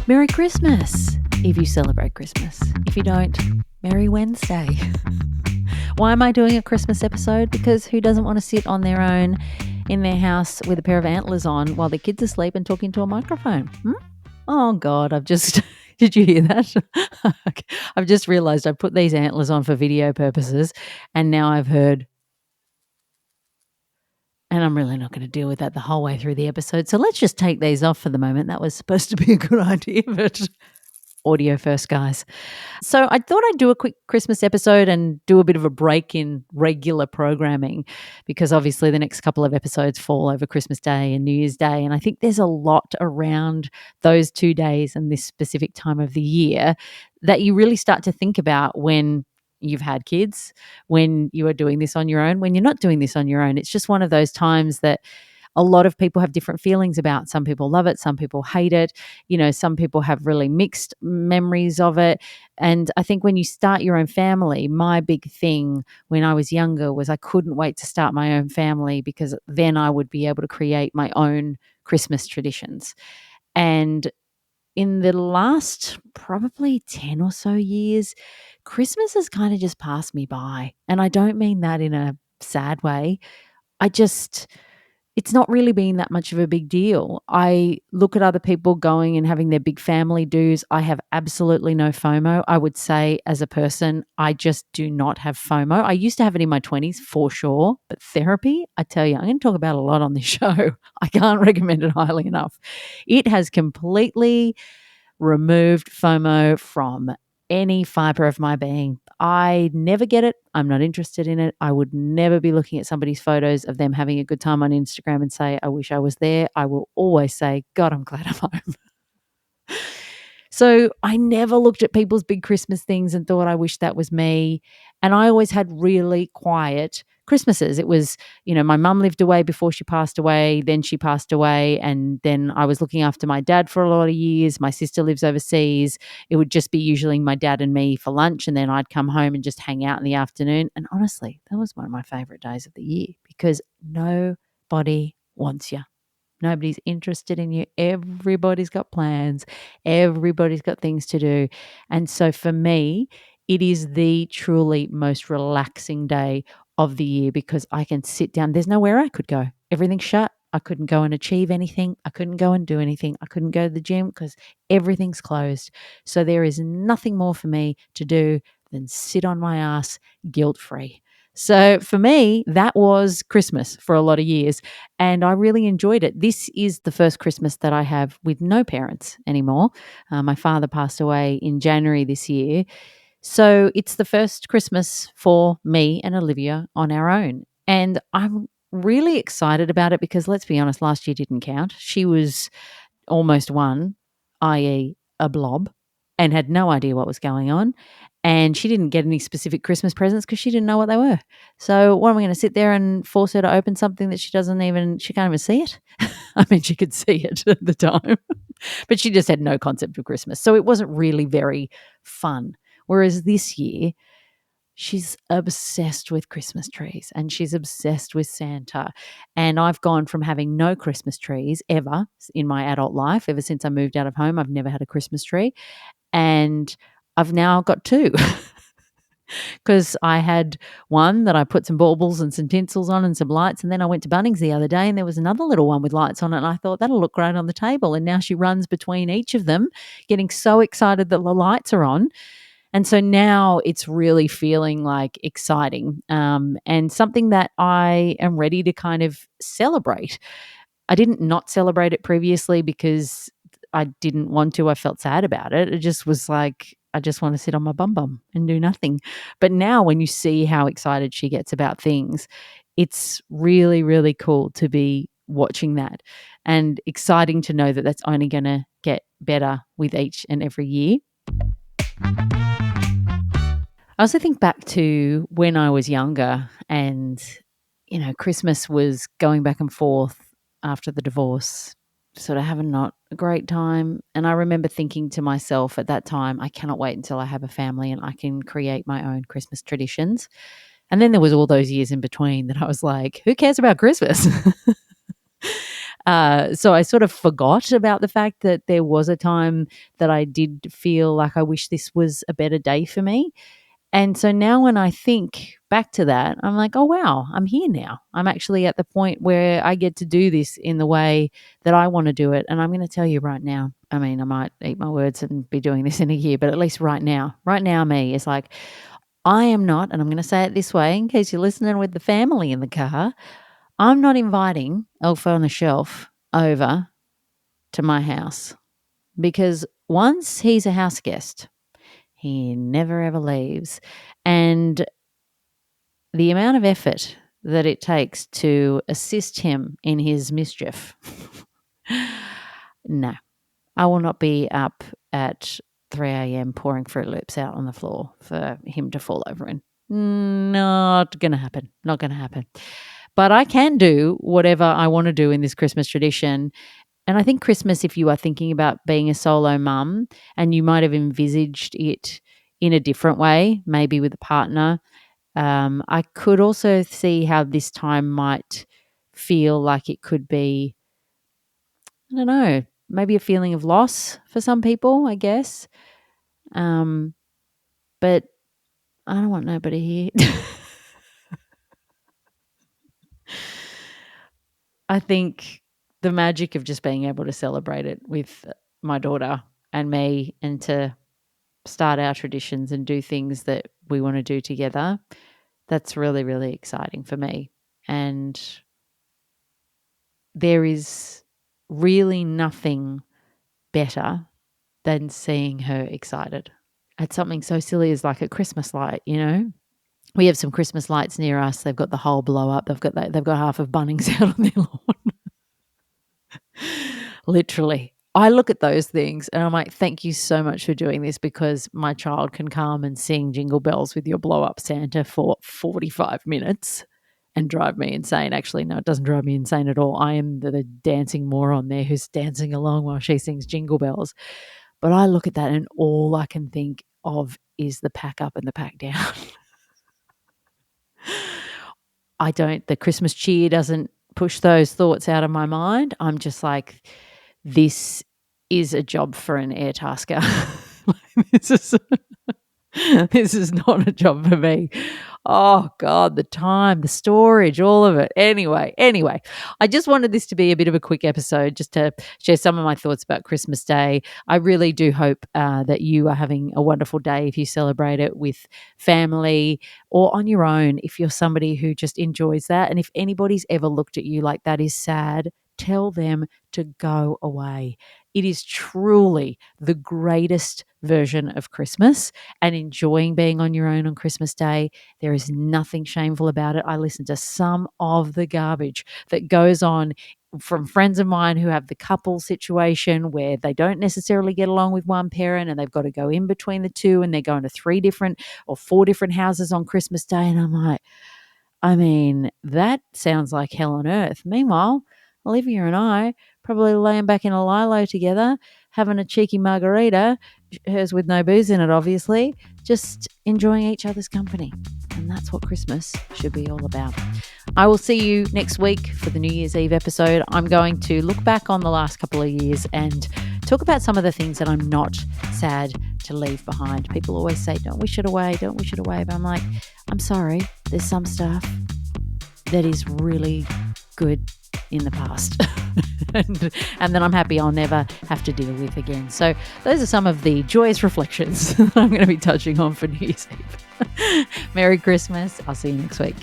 Merry Christmas if you celebrate Christmas. If you don't, Merry Wednesday. Why am I doing a Christmas episode? Because who doesn't want to sit on their own in their house with a pair of antlers on while their kids are asleep and talking to a microphone? Oh, God, I've just... Did you hear that? I've just realised I put these antlers on for video purposes and now I've heard... And I'm really not going to deal with that the whole way through the episode. So let's just take these off for the moment. That was supposed to be a good idea, but audio first, guys. So I thought I'd do a quick Christmas episode and do a bit of a break in regular programming because obviously the next couple of episodes fall over Christmas Day and New Year's Day. And I think there's a lot around those 2 days and this specific time of the year that you really start to think about when you've had kids, when you are doing this on your own, when you're not doing this on your own. It's just one of those times that a lot of people have different feelings about. Some people love it, some people hate it. You know, some people have really mixed memories of it. And I think when you start your own family, my big thing when I was younger was I couldn't wait to start my own family because then I would be able to create my own Christmas traditions. And in the last probably 10 or so years, Christmas has kind of just passed me by. And I don't mean that in a sad way. It's not really been that much of a big deal. I look at other people going and having their big family dues. I have absolutely no FOMO. I would say as a person, I just do not have FOMO. I used to have it in my 20s for sure, but therapy, I tell you, I'm going to talk about a lot on this show. I can't recommend it highly enough. It has completely removed FOMO from any fiber of my being. I never get it. I'm not interested in it. I would never be looking at somebody's photos of them having a good time on Instagram and say, I wish I was there. I will always say, God, I'm glad I'm home. So I never looked at people's big Christmas things and thought, I wish that was me. And I always had really quiet Christmases. It was, my mum lived away before she passed away. Then she passed away. And then I was looking after my dad for a lot of years. My sister lives overseas. It would just be usually my dad and me for lunch. And then I'd come home and just hang out in the afternoon. And honestly, that was one of my favorite days of the year because nobody wants you. Nobody's interested in you. Everybody's got plans. Everybody's got things to do. And so for me, it is the truly most relaxing day of the year because I can sit down. There's nowhere I could go. Everything's shut. I couldn't go and achieve anything. I couldn't go and do anything. I couldn't go to the gym because everything's closed. So there is nothing more for me to do than sit on my ass guilt-free. So for me, that was Christmas for a lot of years, and I really enjoyed it. This is the first Christmas that I have with no parents anymore. My father passed away in January this year. So it's the first Christmas for me and Olivia on our own. And I'm really excited about it because, let's be honest, last year didn't count. She was almost one, i.e. a blob, and had no idea what was going on. And she didn't get any specific Christmas presents because she didn't know what they were. So what am I going to sit there and force her to open something that she can't even see it? I mean, she could see it at the time, but she just had no concept of Christmas. So it wasn't really very fun. Whereas this year, she's obsessed with Christmas trees and she's obsessed with Santa. And I've gone from having no Christmas trees ever in my adult life. Ever since I moved out of home, I've never had a Christmas tree. And I've now got two because I had one that I put some baubles and some tinsels on and some lights. And then I went to Bunnings the other day and there was another little one with lights on it. And I thought that'll look great on the table. And now she runs between each of them, getting so excited that the lights are on. And so now it's really feeling like exciting and something that I am ready to kind of celebrate. I didn't not celebrate it previously because I didn't want to. I felt sad about it. It just was like, I just want to sit on my bum and do nothing. But now when you see how excited she gets about things, it's really, really cool to be watching that and exciting to know that that's only going to get better with each and every year. I also think back to when I was younger and, Christmas was going back and forth after the divorce, sort of having not a great time. And I remember thinking to myself at that time, I cannot wait until I have a family and I can create my own Christmas traditions. And then there was all those years in between that I was like, who cares about Christmas? So I sort of forgot about the fact that there was a time that I did feel like I wish this was a better day for me. And so now when I think back to that, I'm like, oh, wow, I'm here now. I'm actually at the point where I get to do this in the way that I want to do it. And I'm going to tell you right now, I mean, I might eat my words and be doing this in a year, but at least right now, me is like, I am not, and I'm going to say it this way in case you're listening with the family in the car, I'm not inviting Elf on the Shelf over to my house because once he's a house guest, he never ever leaves. And the amount of effort that it takes to assist him in his mischief, no, I will not be up at 3 a.m. pouring Fruit Loops out on the floor for him to fall over in. Not going to happen. Not going to happen. But I can do whatever I want to do in this Christmas tradition. And I think Christmas, if you are thinking about being a solo mum and you might have envisaged it in a different way, maybe with a partner, I could also see how this time might feel like it could be, I don't know, maybe a feeling of loss for some people, I guess. But I don't want nobody here. I think the magic of just being able to celebrate it with my daughter and me and to start our traditions and do things that we want to do together, that's really, really exciting for me. And there is really nothing better than seeing her excited at something so silly as like a Christmas light, you know? We have some Christmas lights near us. They've got the whole blow up. They've got half of Bunnings out on their lawn. Literally. I look at those things and I'm like, thank you so much for doing this because my child can come and sing Jingle Bells with your blow up Santa for 45 minutes and drive me insane. Actually, no, it doesn't drive me insane at all. I am the dancing moron there who's dancing along while she sings Jingle Bells. But I look at that and all I can think of is the pack up and the pack down. The Christmas cheer doesn't push those thoughts out of my mind. I'm just like, this is a job for an airtasker. This is not a job for me. Oh, God, the time, the storage, all of it. Anyway, I just wanted this to be a bit of a quick episode just to share some of my thoughts about Christmas Day. I really do hope that you are having a wonderful day if you celebrate it with family or on your own if you're somebody who just enjoys that. And if anybody's ever looked at you like that is sad, tell them to go away. It is truly the greatest version of Christmas and enjoying being on your own on Christmas Day. There is nothing shameful about it. I listen to some of the garbage that goes on from friends of mine who have the couple situation where they don't necessarily get along with one parent and they've got to go in between the two and they're going to 3 different or 4 different houses on Christmas Day. And I'm like, I mean, that sounds like hell on earth. Meanwhile, Olivia and I probably laying back in a lilo together, having a cheeky margarita, hers with no booze in it, obviously, just enjoying each other's company. And that's what Christmas should be all about. I will see you next week for the New Year's Eve episode. I'm going to look back on the last couple of years and talk about some of the things that I'm not sad to leave behind. People always say, don't wish it away. But I'm like, I'm sorry, there's some stuff that is really good in the past and then I'm happy I'll never have to deal with again. So those are some of the joyous reflections that I'm going to be touching on for New Year's Eve. Merry Christmas. I'll see you next week.